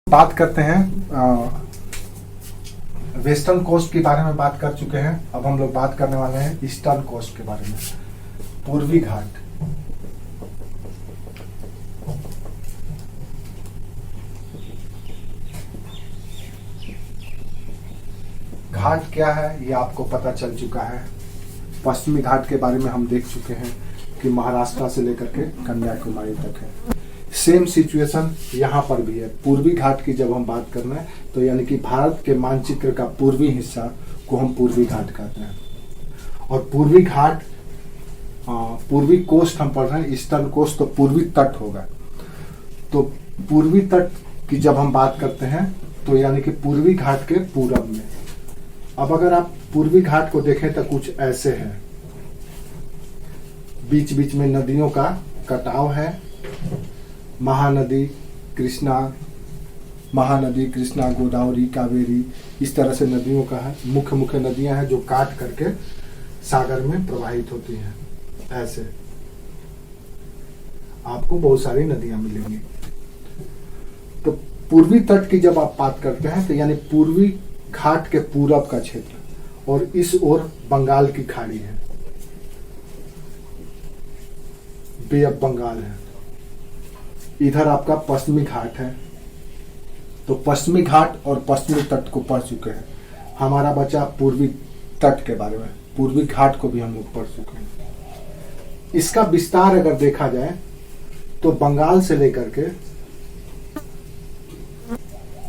बात करते हैं वेस्टर्न कोस्ट के बारे में बात कर चुके हैं। अब हम लोग बात करने वाले हैं ईस्टर्न कोस्ट के बारे में, पूर्वी घाट। घाट क्या है ये आपको पता चल चुका है। पश्चिमी घाट के बारे में हम देख चुके हैं कि महाराष्ट्र से लेकर के कन्याकुमारी तक है। सेम सिचुएशन यहाँ पर भी है। पूर्वी घाट की जब हम बात कर रहे हैं तो यानी कि भारत के मानचित्र का पूर्वी हिस्सा को हम पूर्वी घाट कहते हैं। और पूर्वी घाट पूर्वी कोस्ट हम पढ़ रहे हैं, ईस्टर्न कोस्ट तो पूर्वी तट होगा। तो पूर्वी तट की जब हम बात करते हैं तो यानी कि पूर्वी घाट के पूरब में। अब अगर आप पूर्वी घाट को देखें तो कुछ ऐसे है, बीच बीच में नदियों का कटाव है। महानदी कृष्णा, गोदावरी, कावेरी, इस तरह से नदियों का है। मुख्य मुख्य नदियां हैं जो काट करके सागर में प्रवाहित होती हैं। ऐसे आपको बहुत सारी नदियां मिलेंगी। तो पूर्वी तट की जब आप बात करते हैं तो यानी पूर्वी घाट के पूरब का क्षेत्र, और इस ओर बंगाल की खाड़ी है, बे ऑफ बंगाल है। इधर आपका पश्चिमी घाट है। तो पश्चिमी घाट और पश्चिमी तट को पढ़ चुके हैं। हमारा बचा पूर्वी तट के बारे में। पूर्वी घाट को भी हम लोग पढ़ चुके हैं। इसका विस्तार अगर देखा जाए तो बंगाल से लेकर के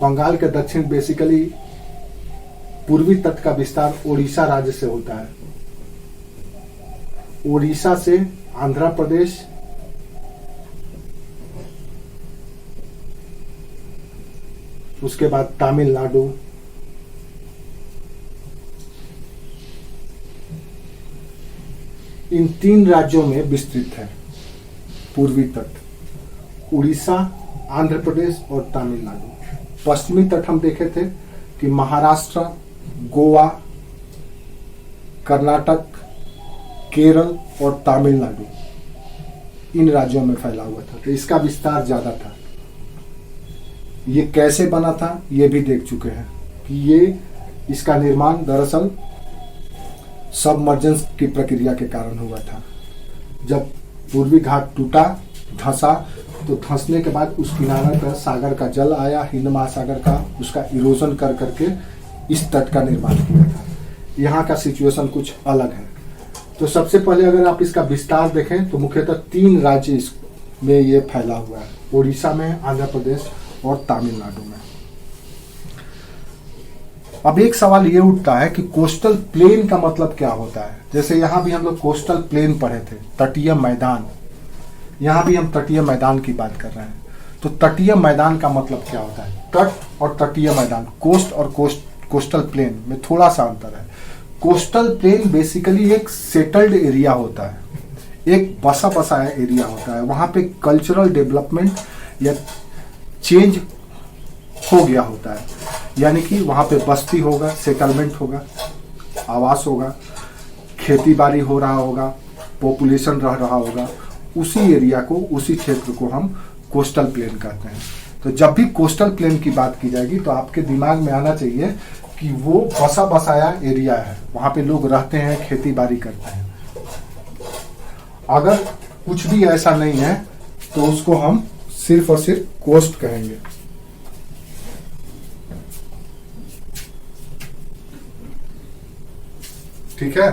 बंगाल के दक्षिण बेसिकली पूर्वी तट का विस्तार ओडिशा राज्य से होता है। ओडिशा से आंध्र प्रदेश, उसके बाद तमिलनाडु, इन 3 राज्यों में विस्तृत है पूर्वी तट। उड़ीसा, आंध्र प्रदेश और तमिलनाडु। पश्चिमी तट हम देखे थे कि महाराष्ट्र, गोवा, कर्नाटक, केरल और तमिलनाडु, इन राज्यों में फैला हुआ था। तो इसका विस्तार ज्यादा था। ये कैसे बना था ये भी देख चुके हैं कि ये इसका निर्माण दरअसल सबमर्जेंस की प्रक्रिया के कारण हुआ था। जब पूर्वी घाट टूटा, धंसा, तो धंसने के बाद उस किनारे पर सागर का जल आया, हिंद महासागर का, उसका इरोजन कर करके इस तट का निर्माण किया था। यहाँ का सिचुएशन कुछ अलग है। तो सबसे पहले अगर आप इसका विस्तार देखें तो मुख्यतः 3 राज्य इसमें ये फैला हुआ है, ओडिशा में, आंध्र प्रदेश और तमिलनाडु में। अब एक सवाल ये उठता है कि कोस्टल प्लेन का मतलब क्या होता है। जैसे यहां भी हम लोग कोस्टल प्लेन पढ़े थे, तटीय मैदान। यहां भी हम तटीय मैदान की बात कर रहे हैं। तो तटीय मैदान का मतलब क्या होता है? तट और तटीय मैदान, कोस्ट और कोस्टल प्लेन में थोड़ा सा अंतर है। कोस्टल प्लेन बेसिकली एक सेटल्ड एरिया होता है, एक बसा बसाया एरिया होता है। वहां पे कल्चरल डेवलपमेंट या चेंज हो गया होता है, यानी कि वहां पे बस्ती होगा, सेटलमेंट होगा, आवास होगा, खेती बाड़ी हो रहा होगा, पॉपुलेशन रह रहा होगा। उसी एरिया को, उसी क्षेत्र को हम कोस्टल प्लेन कहते हैं। तो जब भी कोस्टल प्लेन की बात की जाएगी तो आपके दिमाग में आना चाहिए कि वो बसा बसाया एरिया है, वहां पे लोग रहते हैं, खेती बाड़ी करते हैं। अगर कुछ भी ऐसा नहीं है तो उसको हम सिर्फ और सिर्फ कोस्ट कहेंगे। ठीक है।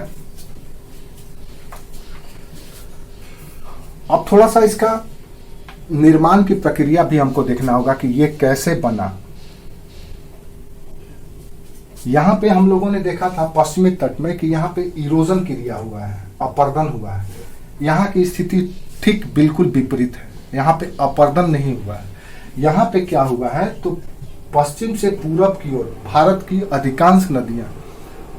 अब थोड़ा सा इसका निर्माण की प्रक्रिया भी हमको देखना होगा कि ये कैसे बना। यहां पे हम लोगों ने देखा था पश्चिमी तट में कि यहां पे इरोजन क्रिया हुआ है, अपर्दन हुआ है। यहां की स्थिति ठीक बिल्कुल विपरीत है। यहाँ पे अपर्दन नहीं हुआ है। यहाँ पे क्या हुआ है तो पश्चिम से पूरब की ओर भारत की अधिकांश नदियां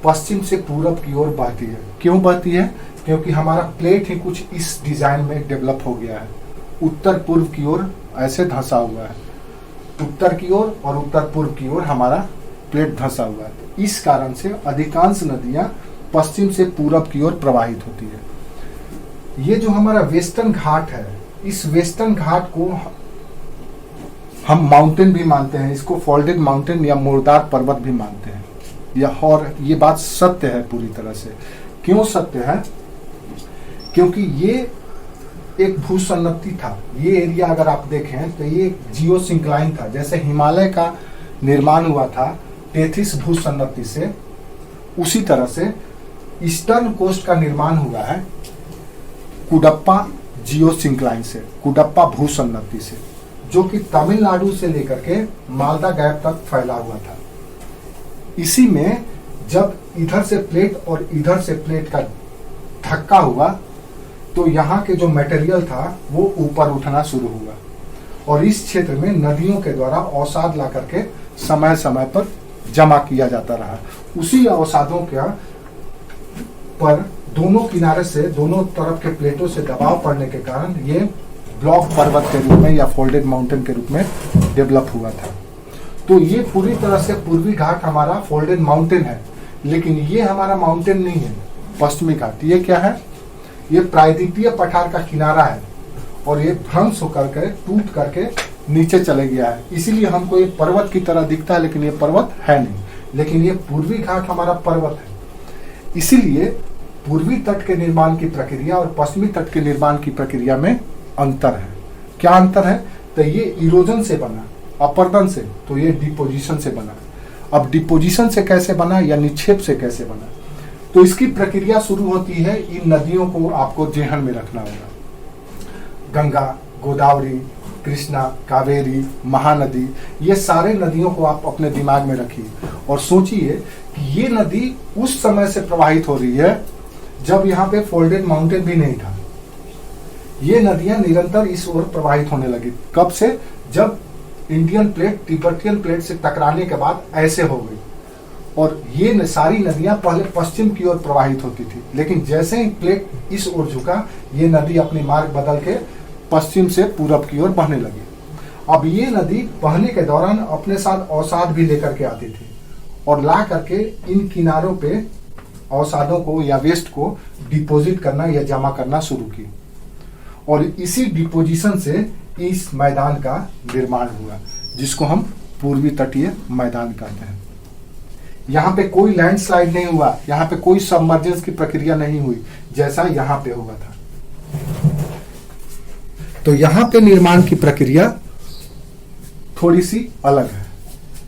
पश्चिम से पूरब की ओर बहती है। क्यों बहती है? क्योंकि हमारा प्लेट ही कुछ इस डिजाइन में डेवलप हो गया है। उत्तर पूर्व की ओर ऐसे धंसा हुआ है, उत्तर की ओर और उत्तर पूर्व की ओर हमारा प्लेट धंसा हुआ है। तो इस कारण से अधिकांश नदियां पश्चिम से पूरब की ओर प्रवाहित होती है। ये जो हमारा वेस्टर्न घाट है, इस वेस्टर्न घाट को हम माउंटेन भी मानते हैं इसको, फोल्डेड माउंटेन या मुर्दार पर्वत भी मानते हैं। और ये बात सत्य है पूरी तरह से। क्यों सत्य है? क्योंकि ये एक भूसन्नति था। ये एरिया अगर आप देखें तो ये जियोसिंक्लाइन था। जैसे हिमालय का निर्माण हुआ था टेथिस भूसन्नति से, उसी तरह से ईस्टर्न कोस्ट का निर्माण हुआ है कुडप्पा जियोसिंक्लाइन से, कुडप्पा भूसन्नति से, जो कि तमिलनाडु से लेकर के मालदा गैप तक फैला हुआ था। इसी में जब इधर से प्लेट और इधर से प्लेट का धक्का हुआ तो यहाँ के जो मटेरियल था वो ऊपर उठना शुरू हुआ और इस क्षेत्र में नदियों के द्वारा अवसाद ला करके समय समय पर जमा किया जाता रहा। उसी अवसादों का पर दोनों किनारे से, दोनों तरफ के प्लेटों से दबाव पड़ने के कारण ये ब्लॉक पर्वत के रूप में या फोल्डेड माउंटेन के रूप में डेवलप हुआ था। तो ये पूरी तरह से पूर्वी घाट हमारा फोल्डेड माउंटेन है, लेकिन ये हमारा माउंटेन नहीं है पश्चिमी घाट। ये क्या है? ये प्रायद्वीपीय पठार का किनारा है और ये भ्रंश होकर के टूट करके नीचे चले गया है। इसीलिए हमको ये पर्वत की तरह दिखता है, लेकिन ये पर्वत है नहीं। लेकिन ये पूर्वी घाट हमारा पर्वत है। इसीलिए पूर्वी तट के निर्माण की प्रक्रिया और पश्चिमी तट के निर्माण की प्रक्रिया में अंतर है। क्या अंतर है? तो ये इरोजन से बना, अपर्दन से, तो ये डिपोजिशन से बना। अब डिपोजिशन से कैसे बना या निक्षेप से कैसे बना? तो इसकी प्रक्रिया शुरू होती है, इन नदियों को आपको जेहन में रखना होगा। गंगा, गोदावरी, कृष्णा, कावेरी, महानदी, ये सारे नदियों को आप अपने दिमाग में रखिए और सोचिए कि ये नदी उस समय से प्रवाहित हो रही है जब यहाँ पे फोल्डेड माउंटेन भी नहीं था। ये नदियां निरंतर इस ओर प्रवाहित होने लगी। कब से? जब इंडियन प्लेट तिब्बतियन प्लेट से टकराने के बाद ऐसे हो गई और ये सारी नदियां पहले पश्चिम की ओर प्रवाहित होती थी, लेकिन जैसे ही प्लेट इस ओर झुका ये नदी अपनी मार्ग बदल के पश्चिम से पूरब की ओर बहने लगी। अब ये नदी बहने के दौरान अपने साथ अवसाद भी लेकर के आती थी और ला करके इन किनारों पे अवसादों को या वेस्ट को डिपोजिट करना या जमा करना शुरू की और इसी डिपोजिशन से इस मैदान का निर्माण हुआ, जिसको हम पूर्वी तटीय मैदान कहते हैं। यहाँ पे कोई लैंडस्लाइड नहीं हुआ, यहाँ पे कोई सबमर्जेंस की प्रक्रिया नहीं हुई जैसा यहाँ पे हुआ था। तो यहाँ पे निर्माण की प्रक्रिया थोड़ी सी अलग है।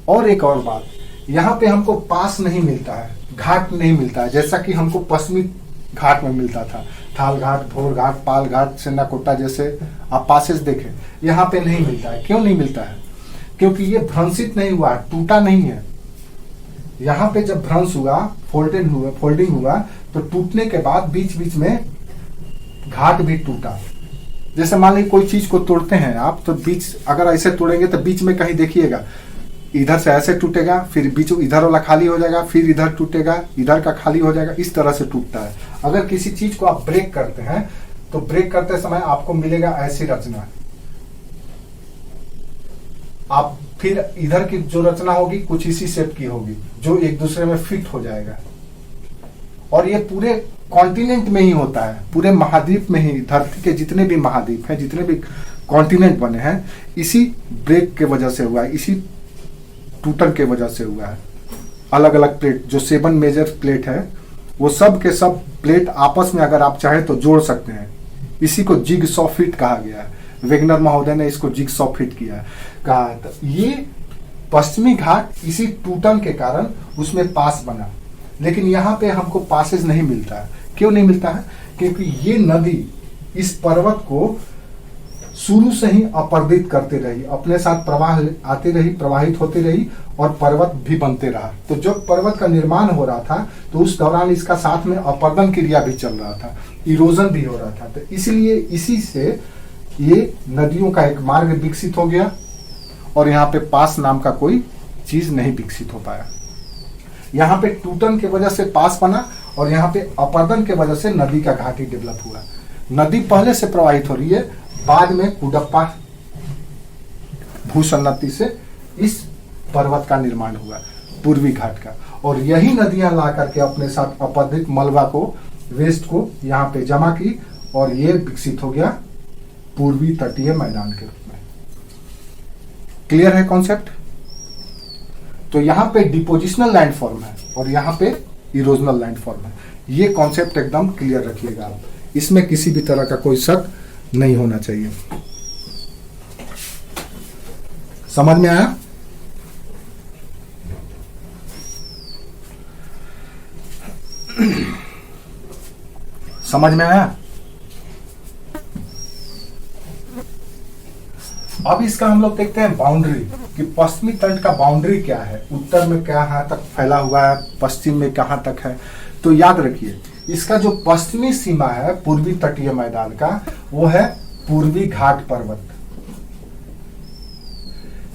और एक और बात, यहाँ पे हमको पास नहीं मिलता है, घाट नहीं मिलता है, जैसा कि हमको पश्चिमी घाट में मिलता था। थाल घाट, भोर घाट, पाल घाट, सेन्नाकोट्टा जैसे आप पासेस देखें, यहाँ पे नहीं मिलता है। क्यों नहीं मिलता है? क्योंकि ये भ्रंशित नहीं हुआ, टूटा नहीं है। यहाँ पे जब भ्रंश हुआ, फोल्डिंग हुआ, तो टूटने के बाद बीच बीच में घाट भी टूटा। जैसे मान लीजिए कोई चीज को तोड़ते हैं आप, तो बीच अगर ऐसे तोड़ेंगे तो बीच में कहीं देखिएगा इधर से ऐसे टूटेगा, फिर बीच इधर वाला खाली हो जाएगा, फिर इधर टूटेगा, इधर का खाली हो जाएगा, इस तरह से टूटता है। अगर किसी चीज को आप ब्रेक करते हैं तो ब्रेक करते समय आपको मिलेगा ऐसी रचना। आप फिर इधर की जो रचना होगी कुछ इसी शेप की होगी जो एक दूसरे में फिट हो जाएगा। और ये पूरे कॉन्टिनेंट में ही होता है, पूरे महाद्वीप में ही, धरती के जितने भी महाद्वीप हैं, जितने भी कॉन्टिनेंट बने हैं, इसी ब्रेक के वजह से हुआ है, इसी टूटन के वजह से हुआ है। अलग अलग प्लेट, जो 7 मेजर प्लेट है, वो सब के सब प्लेट आपस में अगर आप चाहें तो जोड़ सकते हैं। इसी को जिगसॉ फिट कहा गया है। वेगनर महोदय ने इसको जिगसॉ फिट किया कहा। तो ये पश्चिमी घाट इसी टूटन के कारण उसमें पास बना, लेकिन यहाँ पे हमको पासेज नहीं मिलता है। क्यों नहीं मिलता है? क्योंकि ये नदी इस पर्वत को शुरू से ही अपर्दित करते रही, अपने साथ प्रवाह आती रही, प्रवाहित होती रही और पर्वत भी बनते रहा। तो जब पर्वत का निर्माण हो रहा था तो उस दौरान इसका साथ में अपर्दन क्रिया भी चल रहा था, इरोजन भी हो रहा था। तो इसलिए इसी से ये नदियों का एक मार्ग विकसित हो गया और यहाँ पे पास नाम का कोई चीज नहीं विकसित हो पाया। यहाँ पे टूटन के वजह से पास बना और यहाँ पे अपर्दन के वजह से नदी का घाटी डेवलप हुआ। नदी पहले से प्रवाहित हो रही है, बाद में कुडप्पा भूसन्नति से इस पर्वत का निर्माण हुआ, पूर्वी घाट का। और यही नदियां ला करके अपने साथ अपर्दित मलबा को, वेस्ट को यहाँ पे जमा की और ये विकसित हो गया पूर्वी तटीय मैदान के रूप में। क्लियर है कॉन्सेप्ट? तो यहां पे डिपोजिशनल लैंडफॉर्म है और यहां पे इरोजनल लैंडफॉर्म है। ये कॉन्सेप्ट एकदम क्लियर रखिएगा आप, इसमें किसी भी तरह का कोई शक नहीं होना चाहिए। समझ में आया? समझ में आया? अब इसका हम लोग देखते हैं बाउंड्री, कि पश्चिमी तट का बाउंड्री क्या है, उत्तर में कहाँ तक फैला हुआ है, पश्चिम में कहाँ तक है। तो याद रखिए, इसका जो पश्चिमी सीमा है पूर्वी तटीय मैदान का, वो है पूर्वी घाट पर्वत।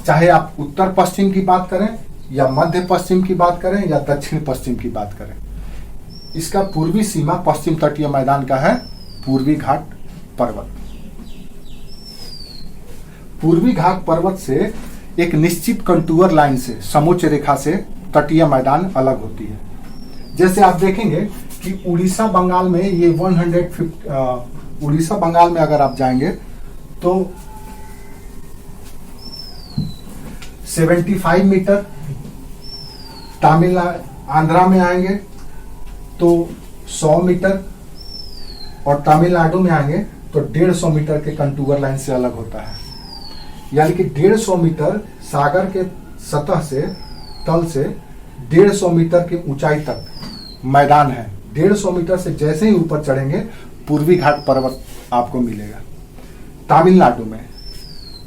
चाहे आप उत्तर पश्चिम की बात करें या मध्य पश्चिम की बात करें या दक्षिण पश्चिम की बात करें, इसका पूर्वी सीमा पश्चिम तटीय मैदान का है पूर्वी घाट पर्वत। पूर्वी घाट पर्वत से एक निश्चित कंटूर लाइन से, समोच्च रेखा से तटीय मैदान अलग होती है। जैसे आप देखेंगे कि उड़ीसा बंगाल में ये 150 उड़ीसा बंगाल में अगर आप जाएंगे तो 75 मीटर, तमिलनाडु आंध्रा में आएंगे तो 100 मीटर और तमिलनाडु में आएंगे तो 150 मीटर के कंटूर लाइन से अलग होता है। यानी कि 150 मीटर सागर के सतह से, तल से 150 मीटर की ऊंचाई तक मैदान है। 150 मीटर से जैसे ही ऊपर चढ़ेंगे पूर्वी घाट पर्वत आपको मिलेगा तमिलनाडु में।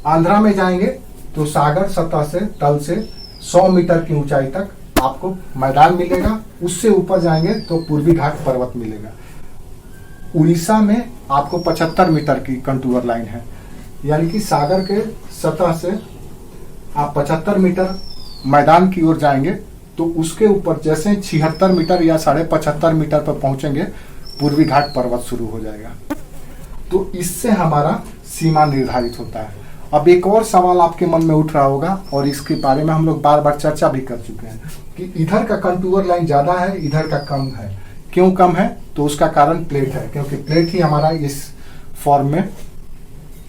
आंध्रा में जाएंगे तो सागर सतह से, तल से 100 मीटर की ऊंचाई तक आपको मैदान मिलेगा। उससे ऊपर जाएंगे तो पूर्वी घाट पर्वत मिलेगा। उड़ीसा में आपको 75 मीटर की कंटूर लाइन है, यानी कि सागर के सतह से आप 75 मीटर मैदान की ओर जाएंगे तो उसके ऊपर जैसे 76 मीटर या 75.5 मीटर पर पहुंचेंगे पूर्वी घाट पर्वत शुरू हो जाएगा। तो इससे हमारा सीमा निर्धारित होता है। अब एक और सवाल आपके मन में उठ रहा होगा और इसके बारे में हम लोग बार बार चर्चा भी कर चुके हैं कि इधर का कंटूर लाइन ज्यादा है, इधर का कम है। क्यों कम है? तो उसका कारण प्लेट है, क्योंकि प्लेट ही हमारा इस फॉर्म में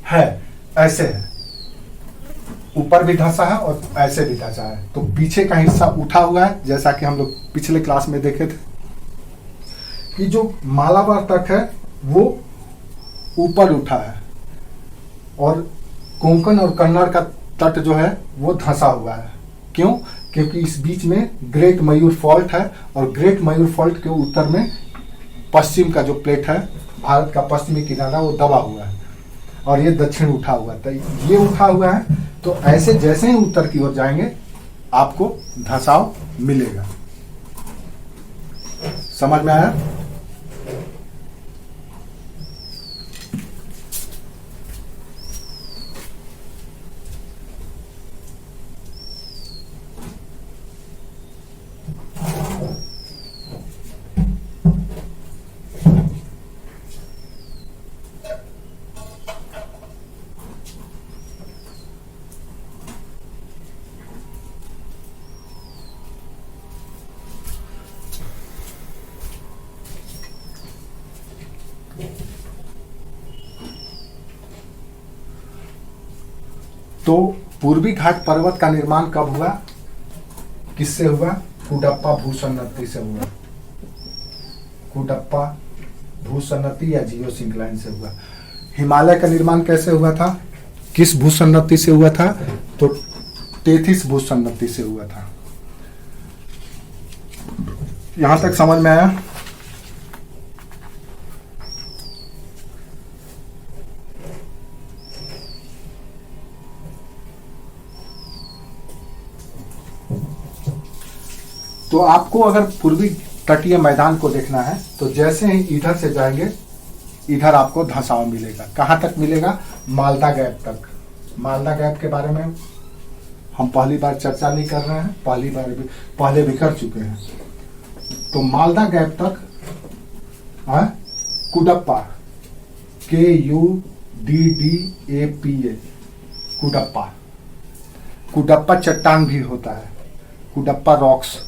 है, ऐसे है, ऊपर भी धंसा है और ऐसे भी धंसा है। तो पीछे का हिस्सा उठा हुआ है, जैसा कि हम लोग पिछले क्लास में देखे थे कि जो मालाबार तक है वो ऊपर उठा है और कोंकण और कन्नड़ का तट जो है वो धंसा हुआ है। क्यों? क्योंकि इस बीच में ग्रेट मयूर फॉल्ट है और ग्रेट मयूर फॉल्ट के उत्तर में पश्चिम का जो प्लेट है, भारत का पश्चिमी किनारा, वो दबा हुआ है और ये दक्षिण उठा हुआ है। तो ये उठा हुआ है, तो ऐसे जैसे ही उत्तर की ओर जाएंगे आपको धंसाव मिलेगा। समझ में आया? तो पूर्वी घाट पर्वत का निर्माण कब हुआ? किससे हुआ? कुडप्पा भूसन्नति से हुआ। कुडप्पा भूसन्नति या जियो सिंक्लाइन से हुआ। हिमालय का निर्माण कैसे हुआ था? किस भूसन्नति से हुआ था? तो टेथिस भूसन्नति से हुआ था। यहां तक समझ में आया? तो आपको अगर पूर्वी तटीय मैदान को देखना है तो जैसे ही इधर से जाएंगे इधर आपको धंसाव मिलेगा। कहाँ तक मिलेगा? मालदा गैप तक। मालदा गैप के बारे में हम पहली बार चर्चा नहीं कर रहे हैं, पहले भी कर चुके हैं। तो मालदा गैप तक कुडप्पा, KUDDAPA, कुडप्पा चट्टान भी होता है, कुडप्पा रॉक्स।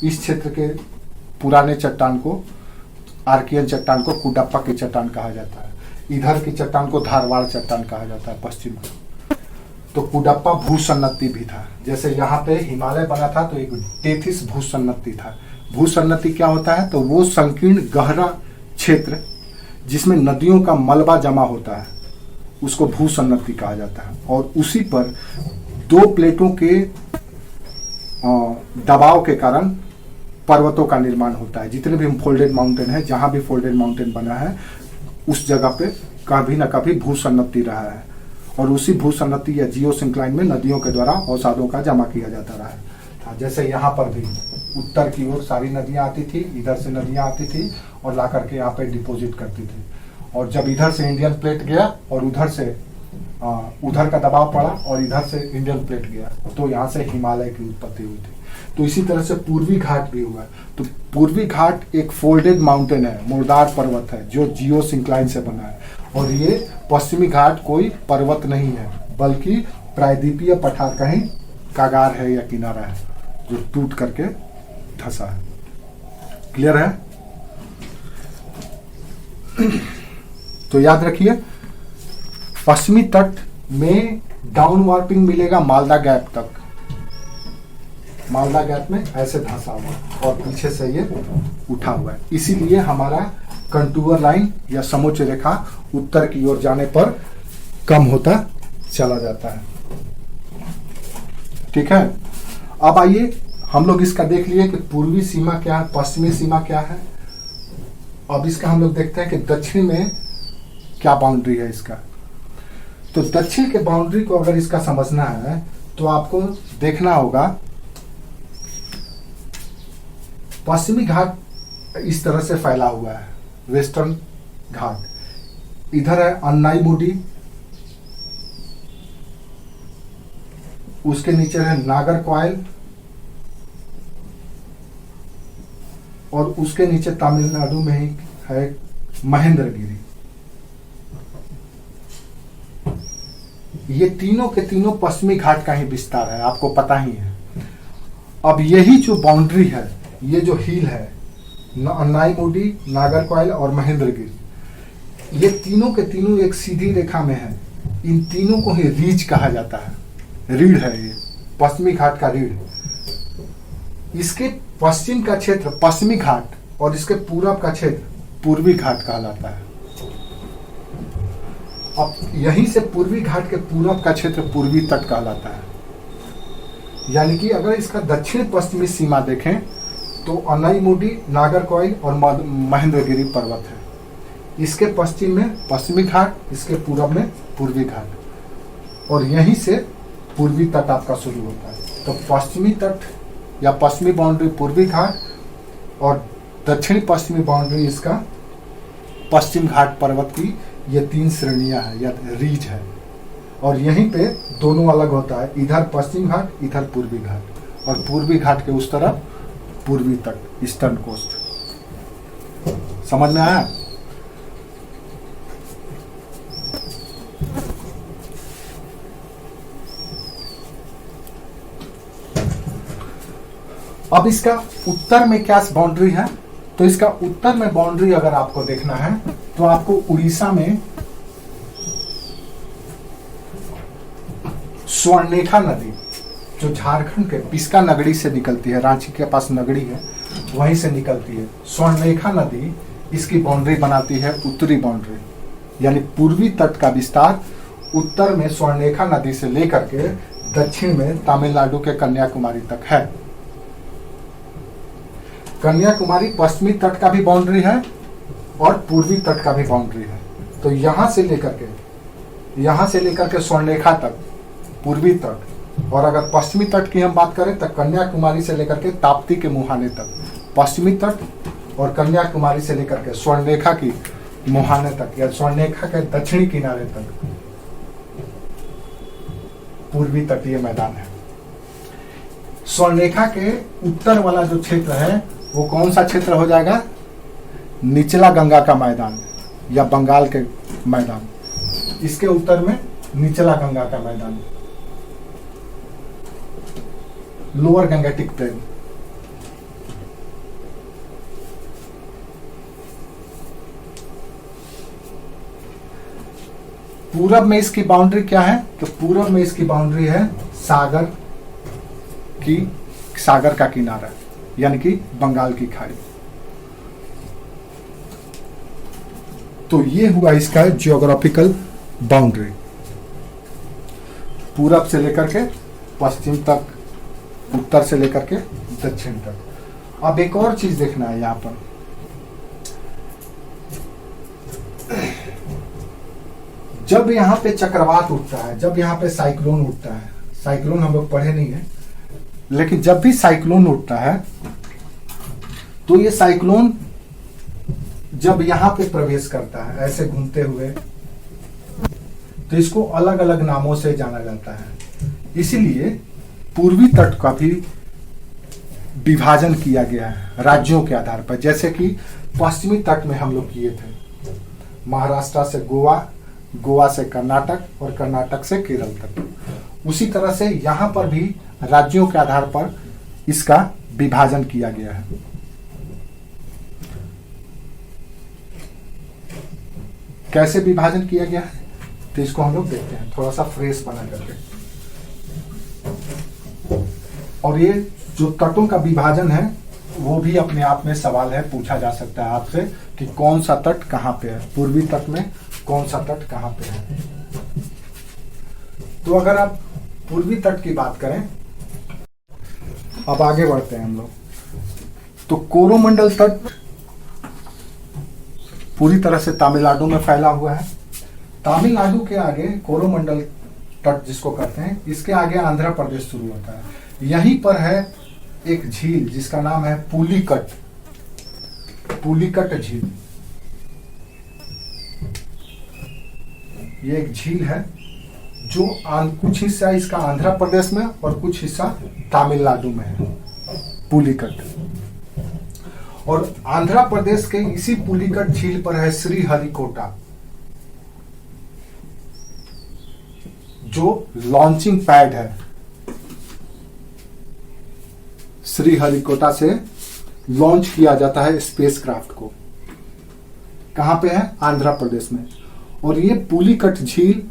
इस क्षेत्र के पुराने चट्टान को, आर्कियन चट्टान को कुडप्पा की चट्टान कहा जाता है। इधर की चट्टान को धारवाड़ चट्टान कहा जाता है, पश्चिम को। तो कुडप्पा भूसन्नति भी था। जैसे यहाँ पे हिमालय बना था तो एक टेथिस भूसन्नति था। भूसन्नति क्या होता है? तो वो संकीर्ण गहरा क्षेत्र जिसमें नदियों का मलबा जमा होता है उसको भूसन्नति कहा जाता है। और उसी पर दो प्लेटों के दबाव के कारण पर्वतों का निर्माण होता है। जितने भी फोल्डेड माउंटेन है, जहां भी फोल्डेड माउंटेन बना है उस जगह पे कभी ना कभी भूसन्नति रहा है, और उसी भूसन्नति या जियोसिंक्लाइन में नदियों के द्वारा अवसादों का जमा किया जाता रहा है। जैसे यहाँ पर भी उत्तर की ओर सारी नदियां आती थी, इधर से नदियां आती थी और ला करके यहाँ पे डिपॉजिट करती थी, और जब इधर से इंडियन प्लेट गया और उधर से उधर का दबाव पड़ा और इधर से इंडियन प्लेट गया तो यहाँ से हिमालय की उत्पत्ति हुई थी। तो इसी तरह से पूर्वी घाट भी हुआ। तो पूर्वी घाट एक फोल्डेड माउंटेन है, मुर्दार पर्वत है जो जियोसिंक्लाइन से बना है, और ये पश्चिमी घाट कोई पर्वत नहीं है बल्कि प्रायद्वीपीय पठार का ही कागार है या किनारा है जो टूट करके धंसा है। क्लियर है? तो याद रखिए पश्चिमी तट में डाउन वार्पिंग मिलेगा मालदा गैप तक। मालदा गैप में ऐसे धंसा हुआ और पीछे से ये उठा हुआ है, इसीलिए हमारा कंटूर लाइन या समोच्च रेखा उत्तर की ओर जाने पर कम होता चला जाता है। ठीक है, अब आइए हम लोग इसका देख लिए कि पूर्वी सीमा क्या है, पश्चिमी सीमा क्या है। अब इसका हम लोग देखते हैं कि दक्षिण में क्या बाउंड्री है इसका। तो दक्षिण के बाउंड्री को अगर इसका समझना है तो आपको देखना होगा पश्चिमी घाट इस तरह से फैला हुआ है, वेस्टर्न घाट। इधर है अन्नाईमुडी, उसके नीचे है नागरकोइल, और उसके नीचे तमिलनाडु में ही है महेंद्रगिरी। ये तीनों के तीनों पश्चिमी घाट का ही विस्तार है, आपको पता ही है। अब यही जो बाउंड्री है, ये जो हिल है अन्नाईमुडी, नागरकोइल और महेंद्रगिरी, ये तीनों के तीनों एक सीधी रेखा में है। इन तीनों को ही रीज कहा जाता है, रीढ़ है ये, पश्चिमी घाट का रीढ़। इसके पश्चिम का क्षेत्र पश्चिमी घाट और इसके पूरब का क्षेत्र पूर्वी घाट कहलाता है। अब यहीं से पूर्वी घाट के पूरब का क्षेत्र पूर्वी तट कहलाता है। यानी कि अगर इसका दक्षिण पश्चिमी सीमा देखें तो अन्नाईमुडी, नागरकोइल और महेंद्रगिरी पर्वत है। इसके पश्चिम में पश्चिमी घाट, इसके पूरब में पूर्वी घाट, और यहीं से पूर्वी तट आपका शुरू होता है। तो पश्चिमी तट या पश्चिमी बाउंड्री पूर्वी घाट और दक्षिणी पश्चिमी बाउंड्री इसका पश्चिम घाट पर्वत की ये तीन श्रेणियां हैं या रीज है। और यहीं पे दोनों अलग होता है, इधर पश्चिम घाट, इधर पूर्वी घाट, और पूर्वी घाट के उस तरफ पूर्वी तट, ईस्टर्न कोस्ट। समझ में आया? अब इसका उत्तर में क्या बाउंड्री है? तो इसका उत्तर में बाउंड्री अगर आपको देखना है तो आपको उड़ीसा में स्वर्णरेखा नदी जो झारखंड के पिस्का नगरी से निकलती है, रांची के पास नगरी है, वहीं से निकलती है। स्वर्णरेखा नदी इसकी बाउंड्री बनाती है, उत्तरी बाउंड्री। यानी पूर्वी तट का विस्तार उत्तर में स्वर्णरेखा नदी से लेकर के दक्षिण में तमिलनाडु के कन्याकुमारी तक है। कन्याकुमारी पश्चिमी तट का भी बाउंड्री है और पूर्वी तट का भी बाउंड्री है। तो यहां से लेकर के स्वर्णरेखा तक पूर्वी तट, और अगर पश्चिमी तट की हम बात करें तो कन्याकुमारी से लेकर के ताप्ती के मुहाने तक पश्चिमी तट, और कन्याकुमारी से लेकर के स्वर्णरेखा की मुहाने तक या स्वर्णरेखा के दक्षिणी किनारे तक पूर्वी तटीय मैदान है। स्वर्णरेखा के उत्तर वाला जो क्षेत्र है वो कौन सा क्षेत्र हो जाएगा? निचला गंगा का मैदान या बंगाल के मैदान। इसके उत्तर में निचला गंगा का मैदान, लोअर गंगेटिक प्लेन। पूरब में इसकी बाउंड्री क्या है? तो पूरब में इसकी बाउंड्री है सागर का किनारा, यानी कि बंगाल की खाड़ी। तो ये हुआ इसका जियोग्राफिकल बाउंड्री, पूरब से लेकर के पश्चिम तक, उत्तर से लेकर के दक्षिण तक। अब एक और चीज देखना है यहां पर, जब यहां पे चक्रवात उठता है, जब यहां पे साइक्लोन उठता है, साइक्लोन हम लोग पढ़े नहीं है, लेकिन जब भी साइक्लोन उठता है तो ये साइक्लोन जब यहां पे प्रवेश करता है ऐसे घूमते हुए, तो इसको अलग अलग नामों से जाना जाता है। इसीलिए पूर्वी तट का भी विभाजन किया गया है राज्यों के आधार पर। जैसे कि पश्चिमी तट में हम लोग किए थे, महाराष्ट्र से गोवा, गोवा से कर्नाटक और कर्नाटक से केरल तक। उसी तरह से यहां पर भी राज्यों के आधार पर इसका विभाजन किया गया है। कैसे विभाजन किया गया है तो इसको हम लोग देखते हैं थोड़ा सा फ्रेश बना करके। और ये जो तटों का विभाजन है वो भी अपने आप में सवाल है, पूछा जा सकता है आपसे कि कौन सा तट कहां पे है, पूर्वी तट में कौन सा तट कहां पे है। तो अगर आप पूर्वी तट की बात करें, अब आगे बढ़ते हैं हम लोग, तो कोरोमंडल तट पूरी तरह से तमिलनाडु में फैला हुआ है। तमिलनाडु के आगे कोरोमंडल तट जिसको कहते हैं, इसके आगे आंध्र प्रदेश शुरू होता है। यहीं पर है एक झील जिसका नाम है पुलिकट, पुलिकट झील। ये एक झील है जो कुछ हिस्सा इसका आंध्र प्रदेश में और कुछ हिस्सा तमिलनाडु में है, पुलिकट। और आंध्र प्रदेश के इसी पुलिकट झील पर है श्रीहरिकोटा, जो लॉन्चिंग पैड है। श्रीहरिकोटा से लॉन्च किया जाता है स्पेसक्राफ्ट को। कहां पे है? आंध्र प्रदेश में। और ये पुलिकट झील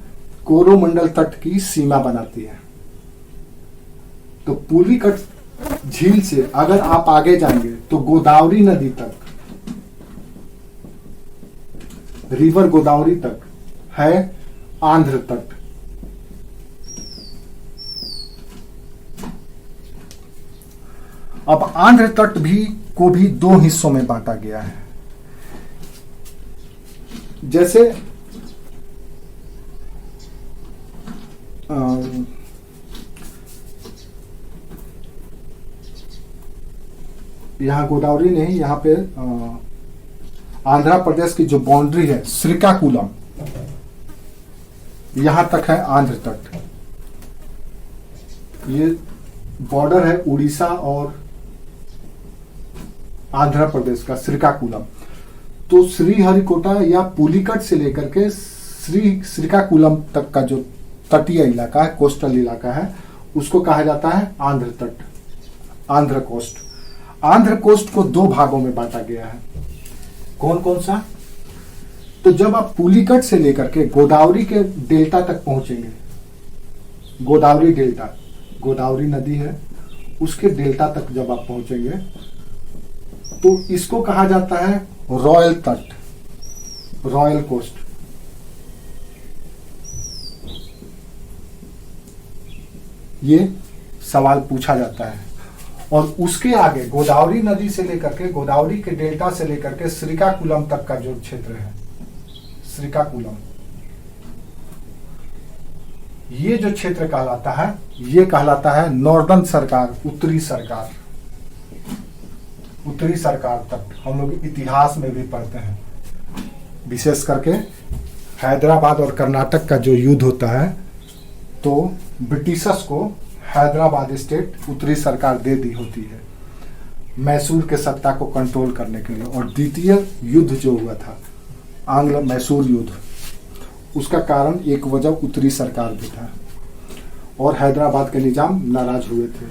कोरोमंडल तट की सीमा बनाती है। तो पुलिकट झील से अगर आप आगे जाएंगे तो गोदावरी नदी तक, रिवर गोदावरी तक है आंध्र तट। अब आंध्र तट को भी दो हिस्सों में बांटा गया है। जैसे यहां गोदावरी नहीं, यहां पे आंध्र प्रदेश की जो बाउंड्री है श्रीकाकुलम, यहां तक है आंध्र तट। ये बॉर्डर है उड़ीसा और आंध्र प्रदेश का, श्रीकाकुलम। तो श्रीहरिकोटा या पुलिकट से लेकर के श्रीकाकुलम तक का जो तटीय इलाका है, कोस्टल इलाका है, उसको कहा जाता है आंध्र तट, आंध्र कोस्ट। आंध्र कोस्ट को दो भागों में बांटा गया है। कौन कौन सा? तो जब आप पुलिकट से लेकर के गोदावरी के डेल्टा तक पहुंचेंगे, गोदावरी डेल्टा, गोदावरी नदी है, उसके डेल्टा तक जब आप पहुंचेंगे तो इसको कहा जाता है रॉयल तट, रॉयल कोस्ट। ये सवाल पूछा जाता है। और उसके आगे गोदावरी नदी से लेकर के, गोदावरी के डेल्टा से लेकर के श्रीकाकुलम तक का जो क्षेत्र है, श्रीकाकुलम, ये जो क्षेत्र कहलाता है, ये कहलाता है नॉर्दर्न सरकार, उत्तरी सरकार, उत्तरी सरकार तट। हम लोग इतिहास में भी पढ़ते हैं, विशेष करके हैदराबाद और कर्नाटक का जो युद्ध होता है, तो ब्रिटिशर्स को हैदराबाद स्टेट उत्तरी सरकार दे दी होती है मैसूर के सत्ता को कंट्रोल करने के लिए। और द्वितीय युद्ध जो हुआ था, आंग्ल मैसूर युद्ध, उसका कारण एक वजह उत्तरी सरकार भी था। और हैदराबाद के निजाम नाराज हुए थे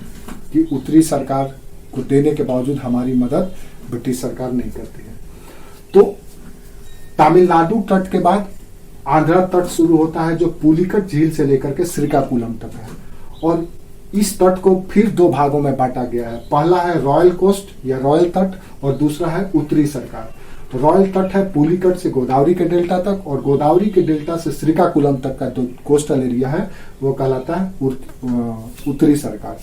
कि उत्तरी सरकार को देने के बावजूद हमारी मदद ब्रिटिश सरकार नहीं करती है। तो तमिलनाडु तट के बाद आंध्रा तट शुरू होता है जो पुलिकट झील से लेकर के श्रीकाकुलम तक है। और इस तट को फिर दो भागों में बांटा गया है। पहला है रॉयल कोस्ट या रॉयल तट और दूसरा है उत्तरी सरकार। तो रॉयल तट है पुलिकट से गोदावरी के डेल्टा तक, और गोदावरी के डेल्टा से श्रीकाकुलम तक का जो कोस्टल एरिया है वो कहलाता है उत्तरी सरकार।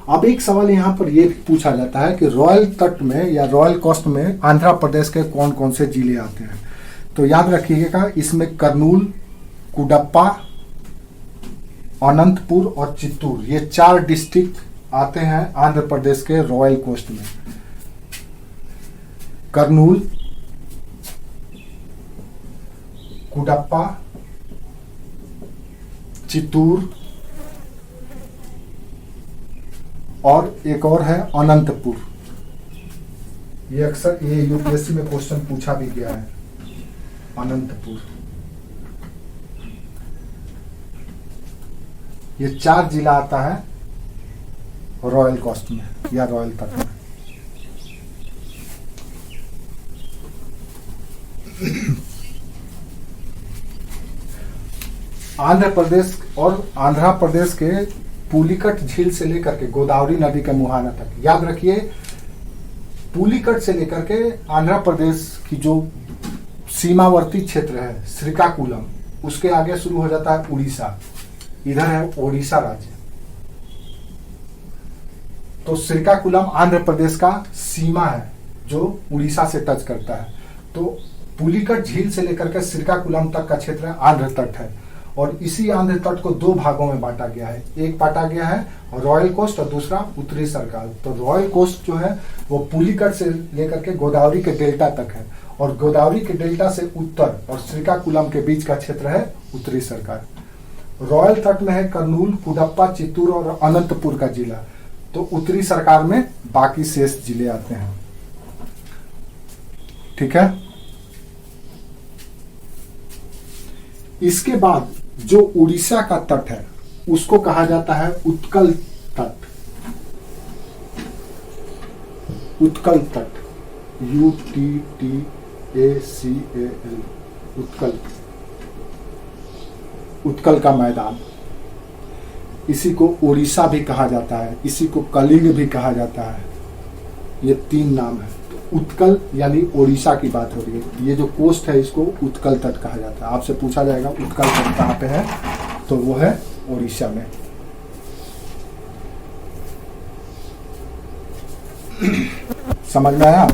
अब एक सवाल यहाँ पर यह पूछा जाता है कि रॉयल तट में या रॉयल कोस्ट में आंध्र प्रदेश के कौन कौन से जिले आते हैं। तो याद रखिएगा, इसमें कर्नूल, कुडप्पा, अनंतपुर और चित्तूर, ये 4 डिस्ट्रिक्ट आते हैं आंध्र प्रदेश के रॉयल कोस्ट में। कर्नूल, कुडप्पा, चित्तूर और एक और है अनंतपुर। ये अक्सर ये यूपीएससी में क्वेश्चन पूछा भी गया है, अनंतपुर। ये 4 जिला आता है रॉयल कोस्ट में या रॉयल तट में। आंध्र प्रदेश और आंध्र प्रदेश के पुलिकट झील से लेकर के गोदावरी नदी के मुहाना तक, याद रखिए पुलिकट से लेकर के आंध्र प्रदेश की जो सीमावर्ती क्षेत्र है श्रीकाकुलम, उसके आगे शुरू हो जाता है उड़ीसा। इधर है ओडिशा राज्य। तो श्रीकाकुलम आंध्र प्रदेश का सीमा है जो उड़ीसा से टच करता है। तो पुलिकट झील से लेकर के श्रीकाकुलम तक का क्षेत्र आंध्र तट है। और इसी आंध्र तट को 2 भागों में बांटा गया है। एक बांटा गया है रॉयल कोस्ट और दूसरा उत्तरी सरकार। तो रॉयल कोस्ट जो है वो पुलिकट से लेकर के गोदावरी के डेल्टा तक है, और गोदावरी के डेल्टा से उत्तर और श्रीकाकुलम के बीच का क्षेत्र है उत्तरी सरकार। रॉयल तट में है कर्नूल, कुडप्पा, चित्तूर और अनंतपुर का जिला। तो उत्तरी सरकार में बाकी शेष जिले आते हैं। ठीक है। इसके बाद जो उड़ीसा का तट है उसको कहा जाता है उत्कल तट। उत्कल तट, UTTACAL, उत्कल, उत्कल का मैदान। इसी को उड़ीसा भी कहा जाता है, इसी को कलिंग भी कहा जाता है। ये 3 नाम है। तो उत्कल यानी उड़ीसा की बात हो रही है। ये जो कोस्ट है इसको उत्कल तट कहा जाता है। आपसे पूछा जाएगा उत्कल तट कहाँ पे है, तो वो है उड़ीसा में। समझ में आया?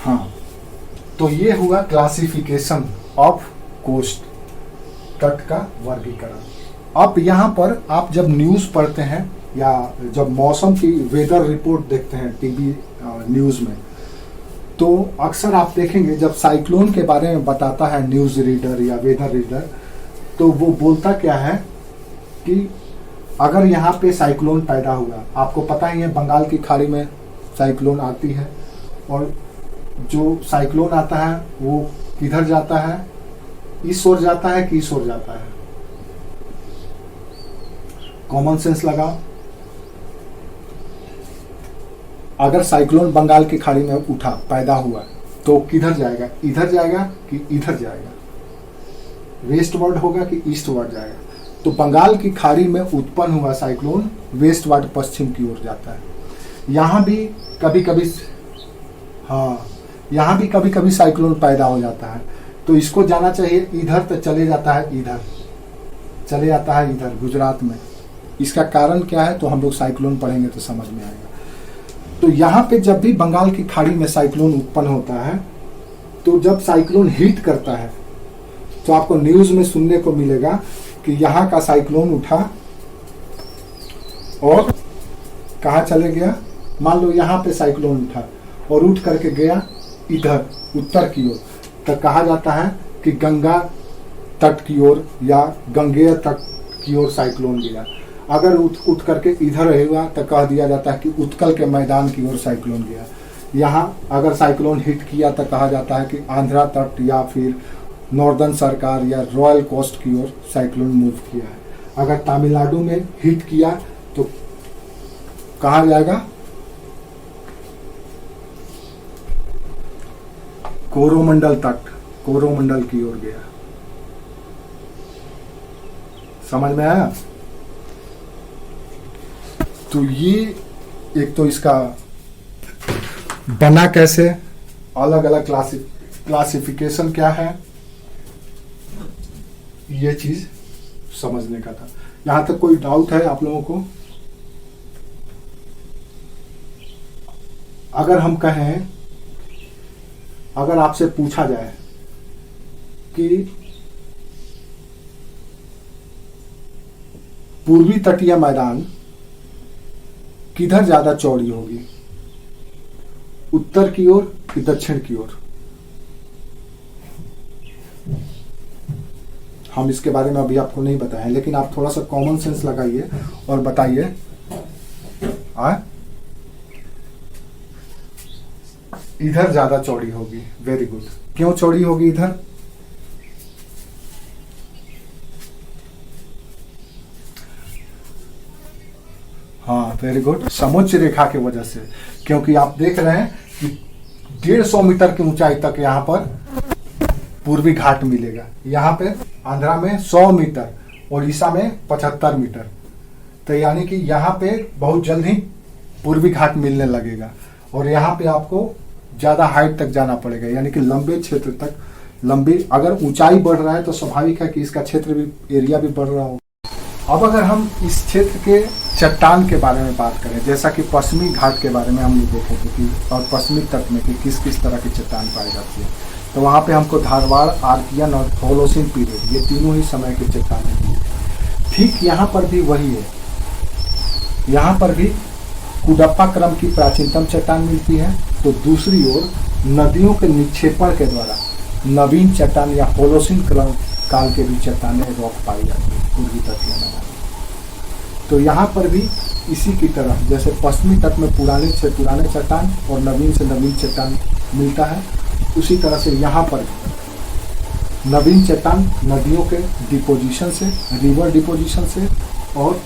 हाँ, तो ये हुआ क्लासिफिकेशन ऑफ कोस्ट, तट का वर्गीकरण। अब यहाँ पर आप जब न्यूज़ पढ़ते हैं या जब मौसम की वेदर रिपोर्ट देखते हैं टीवी न्यूज़ में, तो अक्सर आप देखेंगे जब साइक्लोन के बारे में बताता है न्यूज़ रीडर या वेदर रीडर, तो वो बोलता क्या है कि अगर यहाँ पे साइक्लोन पैदा हुआ, आपको पता ही है बंगाल की खाड़ी में साइक्लोन आती है, और जो साइक्लोन आता है वो किधर जाता है, इस ओर जाता है कि इस ओर जाता है? कॉमन सेंस लगाओ। अगर साइक्लोन बंगाल की खाड़ी में उठा, पैदा हुआ, तो किधर जाएगा? इधर जाएगा कि इधर जाएगा? वेस्टवर्ड होगा कि ईस्टवर्ड जाएगा? तो बंगाल की खाड़ी में उत्पन्न हुआ साइक्लोन वेस्टवर्ड, पश्चिम की ओर जाता है। यहाँ भी कभी कभी, हाँ, यहाँ भी कभी कभी साइक्लोन पैदा हो जाता है, तो इसको जाना चाहिए इधर, तो चले जाता है इधर, चले जाता है इधर गुजरात में। इसका कारण क्या है तो हम लोग साइक्लोन पढ़ेंगे तो समझ में आएगा। तो यहाँ पे जब भी बंगाल की खाड़ी में साइक्लोन उत्पन्न होता है, तो जब साइक्लोन हिट करता है तो आपको न्यूज़ में सुनने को मिलेगा कि यहाँ का साइक्लोन उठा और कहाँ चले गया। मान लो यहाँ पे साइक्लोन उठा और उठ करके गया इधर उत्तर की ओर, तो कहा जाता है कि गंगा तट की ओर या गंगेय तट की ओर साइक्लोन गया। अगर उठ करके इधर रहेगा तो कह दिया जाता है कि उत्कल के मैदान की ओर साइक्लोन गया। यहाँ अगर साइक्लोन हिट किया तो कहा जाता है कि आंध्रा तट या फिर नॉर्दर्न सरकार या रॉयल कोस्ट की ओर साइक्लोन मूव किया है। अगर तमिलनाडु में हिट किया तो कहा जाएगा कोरोमंडल तट कोरोमंडल की ओर गया। समझ में आया? तो ये एक तो इसका बना कैसे, अलग अलग क्लासिफिकेशन क्या है, ये चीज समझने का था। यहां तक कोई डाउट है आप लोगों को? अगर हम कहें, अगर आपसे पूछा जाए कि पूर्वी तटीय मैदान किधर ज्यादा चौड़ी होगी, उत्तर की ओर कि दक्षिण की ओर? हम इसके बारे में अभी आपको नहीं बताएं, लेकिन आप थोड़ा सा कॉमन सेंस लगाइए और बताइए। इधर ज्यादा चौड़ी होगी। Very good. क्यों चौड़ी होगी इधर? हाँ, वेरी गुड। समुच्च रेखा की वजह से, क्योंकि आप देख रहे हैं कि 150 मीटर की ऊंचाई तक यहाँ पर पूर्वी घाट मिलेगा। यहाँ पे आंध्रा में 100 मीटर, उड़ीसा में 75 मीटर। तो यानी कि यहाँ पे बहुत जल्द ही पूर्वी घाट मिलने लगेगा और यहाँ पे आपको ज्यादा हाइट तक जाना पड़ेगा, यानी कि लंबे क्षेत्र तक। लंबी अगर ऊंचाई बढ़ रहा है तो स्वाभाविक है कि इसका क्षेत्र भी, एरिया भी बढ़ रहा हो। अब अगर हम इस क्षेत्र के चट्टान के बारे में बात करें, जैसा कि पश्चिमी घाट के बारे में हम ये देखे थे कि और पश्चिमी तट में कि किस किस तरह की चट्टान पाई जाती है, तो वहाँ पे हमको धारवाड़, आर्कियन और होलोसिन पीरियड, ये तीनों ही समय की चट्टानें हैं। ठीक यहाँ पर भी वही है। यहाँ पर भी कुडप्पा क्रम की प्राचीनतम चट्टान मिलती है, तो दूसरी ओर नदियों के निक्षेपण के द्वारा नवीन चट्टान या होलोसिन क्रम काल के भी चट्टानें रॉक पाई जाती है पूर्वी तटीय मैदान। तो यहाँ पर भी इसी की तरह, जैसे पश्चिमी तट में पुराने से पुराने चट्टान और नवीन से नवीन चट्टान मिलता है, उसी तरह से यहाँ पर नवीन चट्टान नदियों के डिपोजिशन से, रिवर डिपोजिशन से, और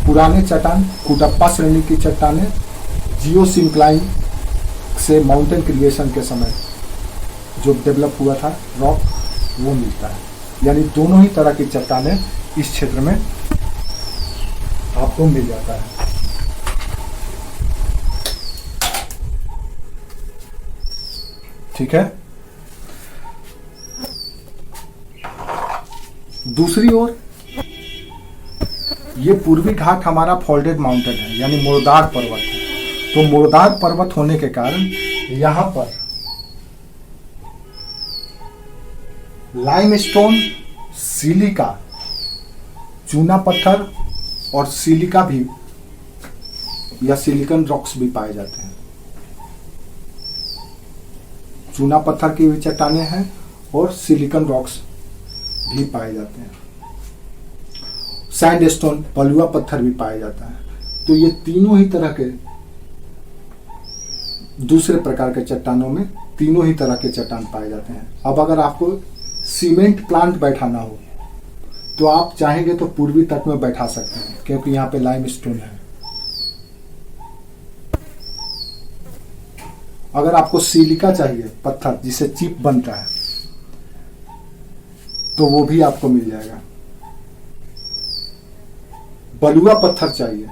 पुराने चट्टान कुडप्पा श्रेणी की चट्टानें जियोसिंक्लाइन से माउंटेन क्रिएशन के समय जो डेवलप हुआ था रॉक, वो मिलता है। यानी दोनों ही तरह की चट्टानें इस क्षेत्र में आपको मिल जाता है। ठीक है। दूसरी ओर ये पूर्वी घाट हमारा फोल्डेड माउंटेन है, यानी मुर्दार पर्वत है। तो मुर्दार पर्वत होने के कारण यहां पर लाइमस्टोन, सिलिका, चूना पत्थर और सिलिका भी या सिलिकन रॉक्स भी पाए जाते हैं। चूना पत्थर की भी चट्टानें हैं और सिलिकन रॉक्स भी पाए जाते हैं। सैंडस्टोन, बलुआ पत्थर भी पाया जाता है। तो ये तीनों ही तरह के, दूसरे प्रकार के चट्टानों में तीनों ही तरह के चट्टान पाए जाते हैं। अब अगर आपको सीमेंट प्लांट बैठाना हो तो आप चाहेंगे तो पूर्वी तट में बैठा सकते हैं, क्योंकि यहाँ पे लाइमस्टोन है। अगर आपको सिलिका चाहिए, पत्थर जिसे चिप बनता है, तो वो भी आपको मिल जाएगा। बलुआ पत्थर चाहिए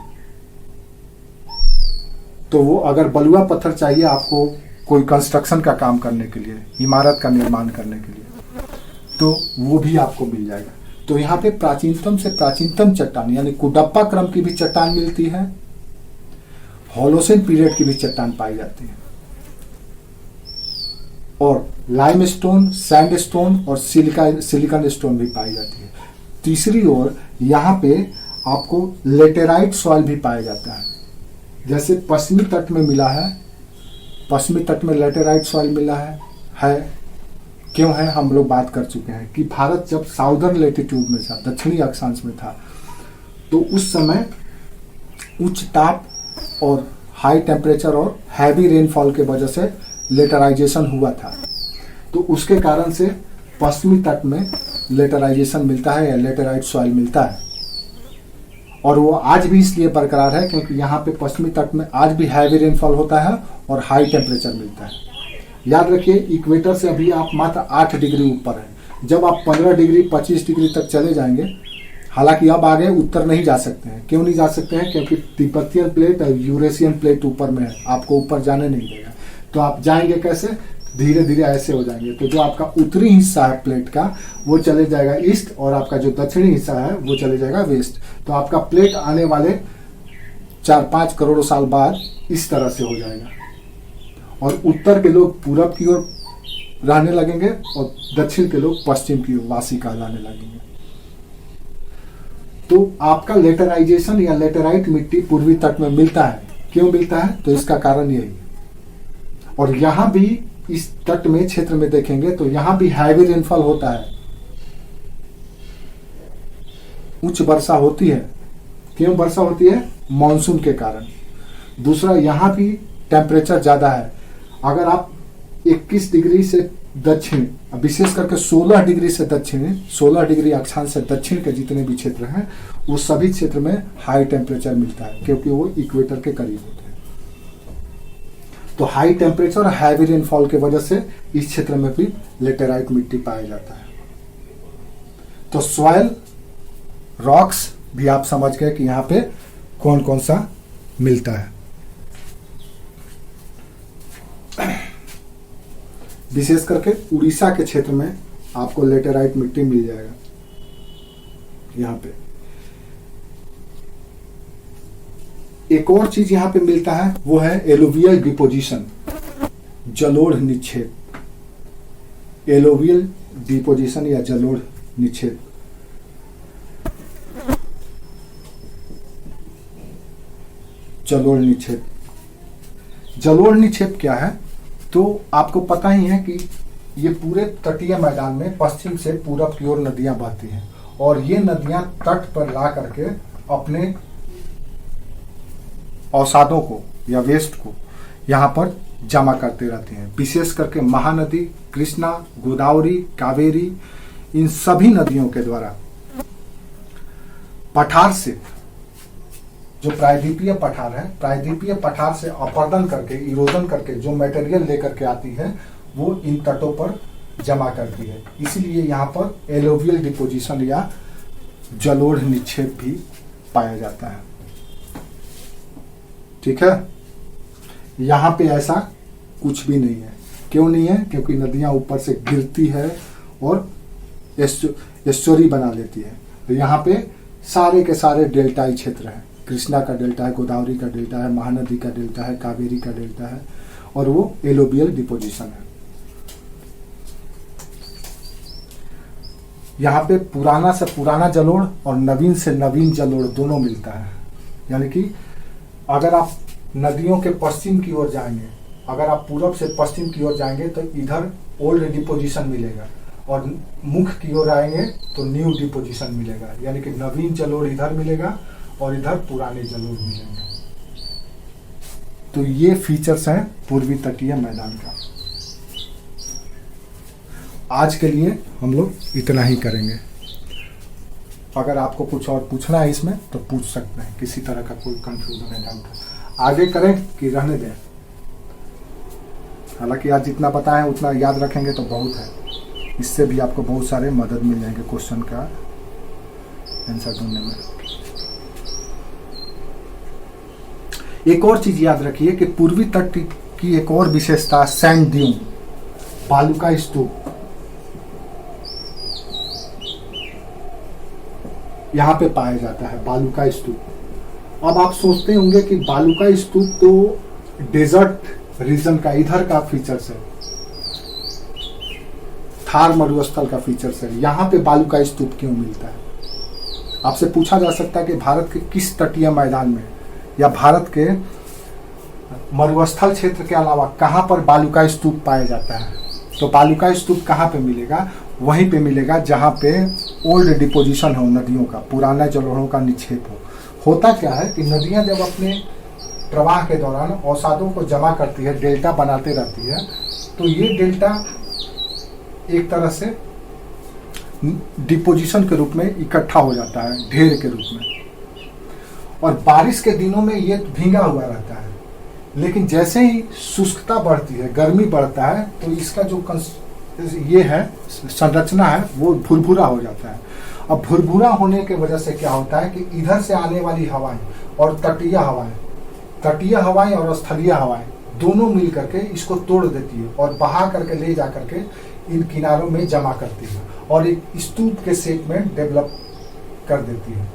तो वो, अगर बलुआ पत्थर चाहिए आपको कोई कंस्ट्रक्शन का काम करने के लिए, इमारत का निर्माण करने के लिए, तो वो भी आपको मिल जाएगा। तो यहाँ पे प्राचीनतम से प्राचीनतम चट्टान यानी कुडप्पा क्रम की भी चट्टान मिलती है, होलोसिन पीरियड की भी चट्टान पाई जाती है, और लाइमस्टोन, सैंडस्टोन और सिलिकन स्टोन भी पाई जाती है। तीसरी ओर यहाँ पे आपको लेटेराइट सॉइल भी पाया जाता है। जैसे पश्चिमी तट में मिला है, पश्चिमी तट में लेटेराइट सॉइल मिला है। क्यों है, हम लोग बात कर चुके हैं कि भारत जब साउदर्न लेटीट्यूड में था, दक्षिणी अक्षांश में था, तो उस समय उच्च ताप और हाई टेम्परेचर और हैवी रेनफॉल के वजह से लेटराइजेशन हुआ था। तो उसके कारण से पश्चिमी तट में लेटराइजेशन मिलता है या लेटेराइट सॉइल मिलता है, और वो आज भी इसलिए बरकरार है क्योंकि यहाँ पे पश्चिमी तट में आज भी हैवी रेनफॉल होता है और हाई टेम्परेचर मिलता है। याद रखिए इक्वेटर से अभी आप मात्र 8 डिग्री ऊपर हैं। जब आप 15 डिग्री 25 डिग्री तक चले जाएंगे, हालांकि अब आगे उत्तर नहीं जा सकते हैं। क्यों नहीं जा सकते हैं? क्योंकि तिब्बतियन प्लेट और यूरेशियन प्लेट ऊपर में है, आपको ऊपर जाने नहीं देगा। तो आप जाएंगे कैसे? धीरे धीरे ऐसे हो जाएंगे। तो जो आपका उत्तरी हिस्सा है प्लेट का वो चले जाएगा ईस्ट, और आपका जो दक्षिणी हिस्सा है वो चले जाएगा वेस्ट। तो आपका प्लेट आने वाले 4-5 करोड़ साल बाद इस तरह से हो जाएगा, और उत्तर के लोग पूरब की ओर रहने लगेंगे और दक्षिण के लोग पश्चिम की ओर वासी कहलाने लगेंगे। तो आपका लेटराइजेशन या लेटेराइट मिट्टी पूर्वी तट में मिलता है। क्यों मिलता है? तो इसका कारण यही। और यहां भी इस तट में क्षेत्र में देखेंगे तो यहां भी हैवी रेनफॉल होता है, उच्च वर्षा होती है। क्यों वर्षा होती है? मॉनसून के कारण। दूसरा, यहां भी टेम्परेचर ज्यादा है। अगर आप 21 डिग्री से दक्षिण, विशेष करके 16 डिग्री से दक्षिण, 16 डिग्री अक्षांश से दक्षिण के जितने भी क्षेत्र हैं वो सभी क्षेत्र में हाई टेम्परेचर मिलता है, क्योंकि वो इक्वेटर के करीब होते हैं। तो हाई टेम्परेचर और हैवी रेनफॉल की वजह से इस क्षेत्र में भी लेटेराइट मिट्टी पाया जाता है। तो सॉइल रॉक्स भी आप समझ गए कि यहां पे कौन कौन सा मिलता है। विशेष करके उड़ीसा के क्षेत्र में आपको लेटेराइट मिट्टी मिल जाएगा। यहां पे एक और चीज यहां पे मिलता है, वो है एलोवियल डिपोजिशन, जलोढ़ निक्षेप। एलोवियल डिपोजिशन या जलोढ़ निक्षेप। जलोढ़ निक्षेप, जलोढ़ निक्षेप क्या है? तो आपको पता ही है कि ये पूरे तटीय मैदान में पश्चिम से पूरब की ओर नदियां बहती हैं, और ये नदियां तट पर ला करके अपने अवसादों को या वेस्ट को यहाँ पर जमा करते रहते हैं। विशेष करके महानदी, कृष्णा, गोदावरी, कावेरी, इन सभी नदियों के द्वारा पठार से, जो प्रायद्वीपीय पठार है, प्रायद्वीपीय पठार से अपरदन करके, इरोजन करके जो मटेरियल लेकर के आती है वो इन तटों पर जमा करती है। इसीलिए यहाँ पर एलोवियल डिपोजिशन या जलोढ़ निक्षेप भी पाया जाता है। ठीक है, यहां पे ऐसा कुछ भी नहीं है। क्यों नहीं है? क्योंकि नदियां ऊपर से गिरती है और एस्चुरी बना लेती है। तो यहाँ पे सारे के सारे डेल्टाई क्षेत्र हैं। कृष्णा का डेल्टा है, गोदावरी का डेल्टा है, महानदी का डेल्टा है, कावेरी का डेल्टा है, और वो एलोवियल डिपोजिशन है। यहाँ पे पुराना से पुराना जलोढ़ और नवीन से नवीन जलोढ़ दोनों मिलता है। यानी कि अगर आप नदियों के पश्चिम की ओर जाएंगे, अगर आप पूरब से पश्चिम की ओर जाएंगे तो इधर ओल्ड डिपोजिशन मिलेगा, और मुख की ओर आएंगे तो न्यू डिपोजिशन मिलेगा। यानी कि नवीन जलोढ़ इधर मिलेगा और इधर पुराने जलोढ़ मिलेंगे। तो ये फीचर्स हैं पूर्वी तटीय मैदान का। आज के लिए हम लोग इतना ही करेंगे। अगर आपको कुछ और पूछना है इसमें तो पूछ सकते हैं, किसी तरह का कोई कंफ्यूजन है, डाउट है। आगे करें कि रहने दें? हालांकि आज जितना पता है उतना याद रखेंगे तो बहुत है। इससे भी आपको बहुत सारे मदद मिल जाएंगे क्वेश्चन का आंसर ढूंढने में। एक और चीज याद रखिए कि पूर्वी तट की एक और विशेषता सैंड ड्यून, बालू का स्तूप, यहां पे पाया जाता है। बालू का स्तूप। अब आप सोचते होंगे कि बालू का स्तूप तो डेजर्ट रीजन का, इधर का फीचर्स है, थार मरुस्थल का फीचर्स है, यहां पे बालू का स्तूप क्यों मिलता है? आपसे पूछा जा सकता है कि भारत के किस तटीय मैदान में या भारत के मरुस्थल क्षेत्र के अलावा कहां पर बालू का स्तूप पाया जाता है? तो बालू का स्तूप कहां पे मिलेगा? वहीं पे मिलेगा जहां पे ओल्ड डिपोजिशन हो, नदियों का, पुराना जलोढ़ों का निक्षेप हो। होता क्या है कि नदियां जब अपने प्रवाह के दौरान अवसादों को जमा करती है, डेल्टा बनाते रहती है, तो ये डेल्टा एक तरह से डिपोजिशन के रूप में इकट्ठा हो जाता है, ढेर के रूप में, और बारिश के दिनों में ये भींगा हुआ रहता है। लेकिन जैसे ही शुष्कता बढ़ती है, गर्मी बढ़ता है, तो इसका जो ये है संरचना है वो भुरभुरा हो जाता है। अब भुरभुरा होने के वजह से क्या होता है कि इधर से आने वाली हवाएं और तटीय हवाएं और स्थलीय हवाएं दोनों मिल करके इसको तोड़ देती है और बहा करके ले जा करके इन किनारों में जमा करती है और एक स्तूप के शेप में डेवलप कर देती है,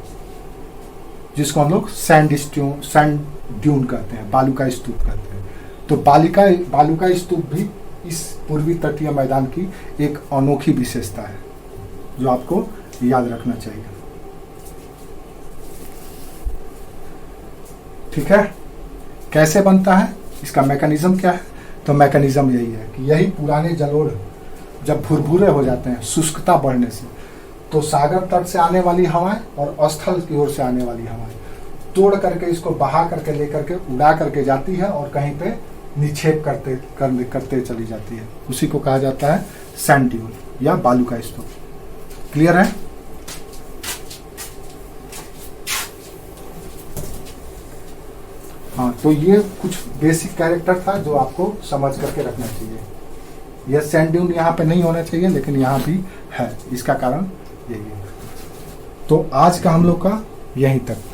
जिसको हम लोग सैंड ड्यून कहते हैं, बालू का स्तूप कहते हैं। तो बालू का स्तूप भी इस पूर्वी तटीय मैदान की एक अनोखी विशेषता है जो आपको याद रखना चाहिए। ठीक है, कैसे बनता है, इसका मैकेनिज्म क्या है? तो मैकेनिज्म यही है कि यही पुराने जलोढ़ जब भुरभुरे हो जाते हैं शुष्कता बढ़ने से, तो सागर तट से आने वाली हवाएं और स्थल की ओर से आने वाली हवाएं तोड़ करके इसको बहा करके लेकर के उड़ा करके जाती है और कहीं पे निक्षेप करते चली जाती है। उसी को कहा जाता है सैंड ड्यून या बालू का स्तूप। क्लियर है? हाँ, तो ये कुछ बेसिक कैरेक्टर था जो आपको समझ करके रखना चाहिए। यह सैंड ड्यून यहाँ पे नहीं होना चाहिए, लेकिन यहाँ भी है, इसका कारण यही है। तो आज का हम लोग का यहीं तक।